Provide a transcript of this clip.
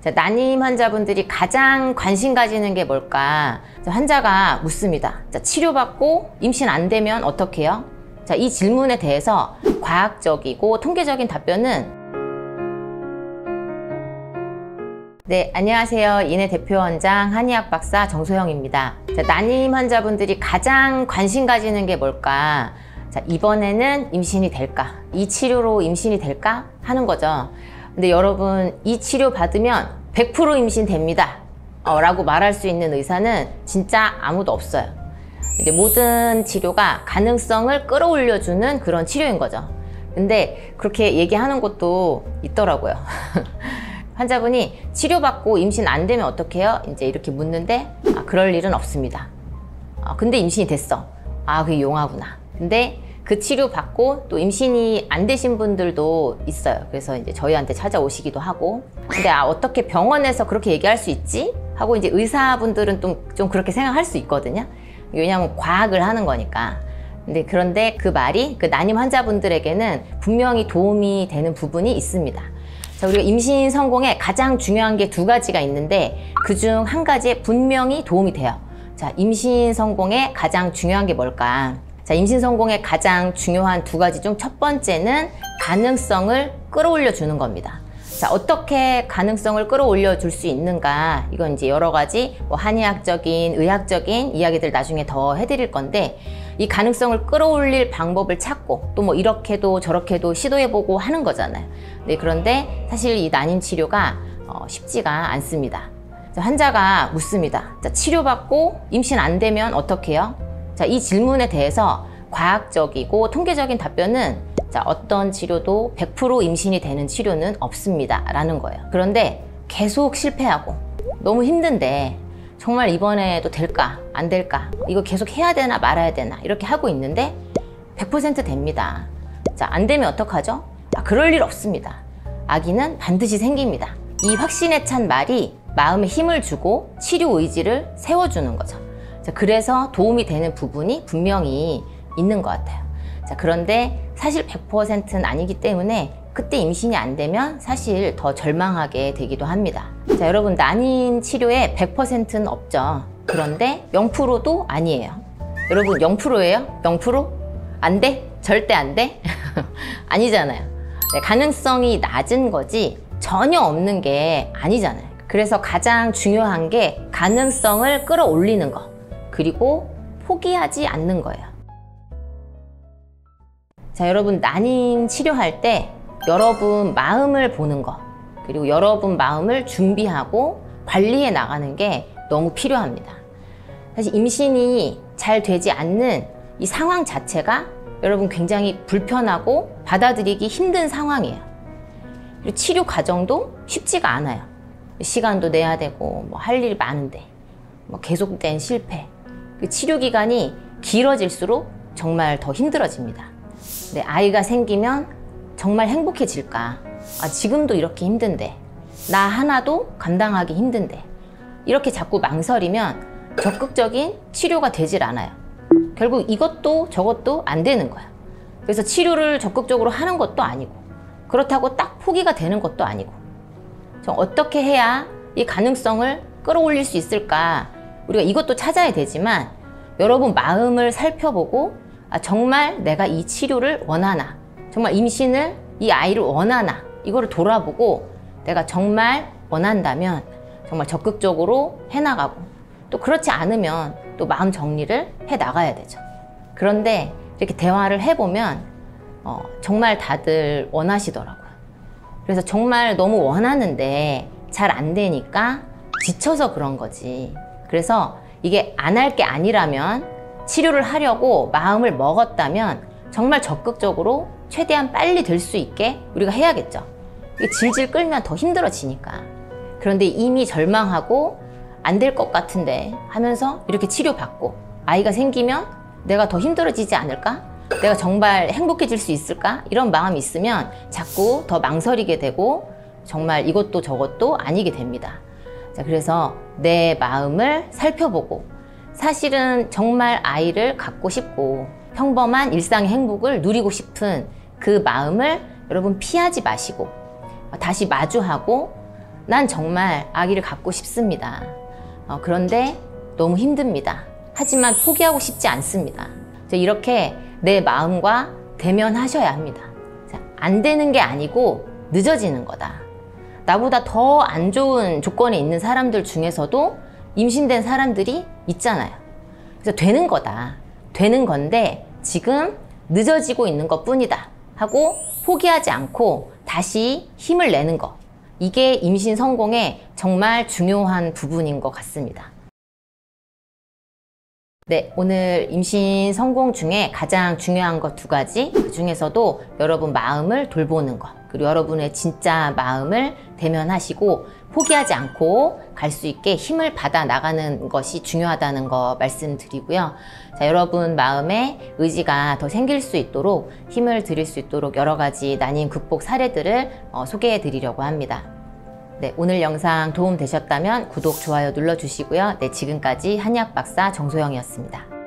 자, 난임 환자분들이 가장 관심 가지는 게 뭘까? 자, 환자가 묻습니다. 자, 치료받고 임신 안 되면 어떻게 해요? 자, 이 질문에 대해서 과학적이고 통계적인 답변은 네, 안녕하세요. 인해 대표 원장 한의학 박사 정소영입니다. 자, 난임 환자분들이 가장 관심 가지는 게 뭘까? 자, 이번에는 임신이 될까? 이 치료로 임신이 될까? 하는 거죠. 근데 여러분, 이 치료 받으면 100% 임신 됩니다. 라고 말할 수 있는 의사는 진짜 아무도 없어요. 이제 모든 치료가 가능성을 끌어올려주는 그런 치료인 거죠. 근데 그렇게 얘기하는 곳도 있더라고요. 환자분이 치료받고 임신 안 되면 어떻게 해요? 이제 이렇게 묻는데, 그럴 일은 없습니다. 근데 임신이 됐어. 그게 용하구나. 근데 그 치료 받고 또 임신이 안 되신 분들도 있어요. 그래서 이제 저희한테 찾아오시기도 하고. 근데 어떻게 병원에서 그렇게 얘기할 수 있지? 하고 이제 의사분들은 좀 그렇게 생각할 수 있거든요. 왜냐하면 과학을 하는 거니까. 그런데 그 말이 그 난임 환자분들에게는 분명히 도움이 되는 부분이 있습니다. 자, 우리가 임신 성공에 가장 중요한 게 두 가지가 있는데 그중 한 가지에 분명히 도움이 돼요. 자, 임신 성공에 가장 중요한 게 뭘까? 자, 임신 성공의 가장 중요한 두 가지 중 첫 번째는 가능성을 끌어올려 주는 겁니다. 자, 어떻게 가능성을 끌어올려 줄 수 있는가? 이건 이제 여러 가지 한의학적인, 의학적인 이야기들 나중에 더 해드릴 건데, 이 가능성을 끌어올릴 방법을 찾고 또 이렇게도 저렇게도 시도해보고 하는 거잖아요. 네, 그런데 사실 이 난임 치료가 쉽지가 않습니다. 자, 환자가 묻습니다. 자, 치료받고 임신 안 되면 어떻게 해요? 자, 이 질문에 대해서 과학적이고 통계적인 답변은 자, 어떤 치료도 100% 임신이 되는 치료는 없습니다 라는 거예요. 그런데 계속 실패하고 너무 힘든데 정말 이번에도 될까 안 될까, 이거 계속 해야 되나 말아야 되나 이렇게 하고 있는데 100% 됩니다. 자, 안 되면 어떡하죠? 그럴 일 없습니다. 아기는 반드시 생깁니다. 이 확신에 찬 말이 마음에 힘을 주고 치료 의지를 세워주는 거죠. 자, 그래서 도움이 되는 부분이 분명히 있는 것 같아요. 자, 그런데 사실 100%는 아니기 때문에 그때 임신이 안 되면 사실 더 절망하게 되기도 합니다. 자, 여러분, 난임 치료에 100%는 없죠. 그런데 0%도 아니에요. 여러분, 0%예요? 0%? 안 돼? 절대 안 돼? 아니잖아요. 네, 가능성이 낮은 거지 전혀 없는 게 아니잖아요. 그래서 가장 중요한 게 가능성을 끌어올리는 거, 그리고 포기하지 않는 거예요. 자, 여러분, 난임 치료할 때 여러분 마음을 보는 거, 그리고 여러분 마음을 준비하고 관리해 나가는 게 너무 필요합니다. 사실 임신이 잘 되지 않는 이 상황 자체가 여러분 굉장히 불편하고 받아들이기 힘든 상황이에요. 그리고 치료 과정도 쉽지가 않아요. 시간도 내야 되고 할 일이 많은데 계속된 실패, 치료 기간이 길어질수록 정말 더 힘들어집니다. 네, 아이가 생기면 정말 행복해질까? 지금도 이렇게 힘든데, 나 하나도 감당하기 힘든데, 이렇게 자꾸 망설이면 적극적인 치료가 되질 않아요. 결국 이것도 저것도 안 되는 거야. 그래서 치료를 적극적으로 하는 것도 아니고, 그렇다고 딱 포기가 되는 것도 아니고, 어떻게 해야 이 가능성을 끌어올릴 수 있을까? 우리가 이것도 찾아야 되지만 여러분 마음을 살펴보고 정말 내가 이 치료를 원하나, 정말 임신을, 이 아이를 원하나, 이거를 돌아보고 내가 정말 원한다면 정말 적극적으로 해나가고, 또 그렇지 않으면 또 마음 정리를 해 나가야 되죠. 그런데 이렇게 대화를 해보면 정말 다들 원하시더라고요. 그래서 정말 너무 원하는데 잘 안 되니까 지쳐서 그런 거지. 그래서 이게 안 할 게 아니라면, 치료를 하려고 마음을 먹었다면 정말 적극적으로 최대한 빨리 될 수 있게 우리가 해야겠죠. 이게 질질 끌면 더 힘들어지니까. 그런데 이미 절망하고 안 될 것 같은데 하면서 이렇게 치료받고 아이가 생기면 내가 더 힘들어지지 않을까? 내가 정말 행복해질 수 있을까? 이런 마음이 있으면 자꾸 더 망설이게 되고 정말 이것도 저것도 아니게 됩니다. 자, 그래서 내 마음을 살펴보고, 사실은 정말 아이를 갖고 싶고 평범한 일상의 행복을 누리고 싶은 그 마음을 여러분 피하지 마시고 다시 마주하고 난 정말 아기를 갖고 싶습니다. 그런데 너무 힘듭니다. 하지만 포기하고 싶지 않습니다. 이렇게 내 마음과 대면하셔야 합니다. 안 되는 게 아니고 늦어지는 거다. 나보다 더 안 좋은 조건에 있는 사람들 중에서도 임신된 사람들이 있잖아요. 그래서 되는 거다. 되는 건데 지금 늦어지고 있는 것 뿐이다 하고 포기하지 않고 다시 힘을 내는 거. 이게 임신 성공의 정말 중요한 부분인 것 같습니다. 네, 오늘 임신 성공 중에 가장 중요한 것 2가지, 그 중에서도 여러분 마음을 돌보는 것, 그리고 여러분의 진짜 마음을 대면하시고 포기하지 않고 갈 수 있게 힘을 받아 나가는 것이 중요하다는 거 말씀드리고요. 자, 여러분 마음에 의지가 더 생길 수 있도록 힘을 드릴 수 있도록 여러 가지 난임 극복 사례들을 소개해 드리려고 합니다. 네, 오늘 영상 도움 되셨다면 구독, 좋아요 눌러주시고요. 네, 지금까지 한의학 박사 정소영이었습니다.